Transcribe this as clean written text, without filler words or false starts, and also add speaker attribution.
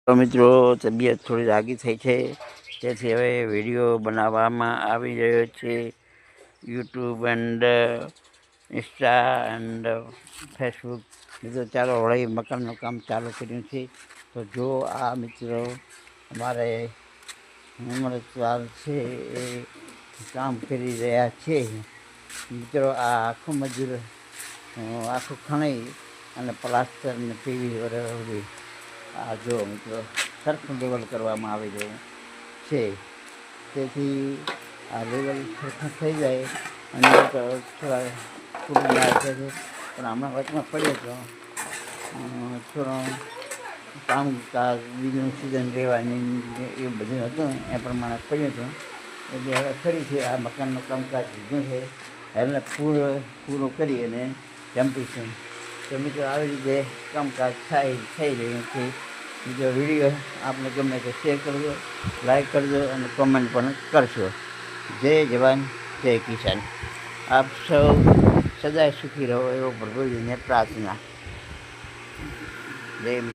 Speaker 1: તો મિત્રો તબિયત થોડી રાગી થઈ છે, તેથી હવે વિડીયો બનાવવામાં આવી રહ્યો છે. YouTube and Insta and Facebook. મિત્રો ચાલો વળી મકાનનું કામ ચાલુ કર્યું છે. તો જો આ મિત્રો અમારે હિંમતલાલ છે એ કામ કરી રહ્યા છે. મિત્રો આ આખું મજૂર આખું ખણાઈ અને પ્લાસ્ટર ને પીવી વગેરે આ જો મિત્રો સરખું લેવલ કરવામાં આવી રહ્યું છે. તેથી આ લેવલ સરખું થઈ જાય અને થોડા પૂરું લાગે છે. પણ હમણાં વચમાં પડે તો થોડો કામકાજ બીજું સિઝન રહેવાની એ બધું હતું એ પ્રમાણે પડ્યું હતું. એટલે હવે ફરીથી આ મકાનનું કામકાજ લીધું છે. એટલે પૂરું કરી અને જંપીશું. તો મિત્રો આવી રીતે કામકાજ થઈ રહ્યું છે. બીજો વિડીયો આપને ગમે તો શેર કરજો, લાઈક કરજો અને કોમેન્ટ પણ કરશો. જય જવાન જય કિસાન. આપ સૌ સદાય સુખી રહો એવો પ્રભુજીને પ્રાર્થના. જય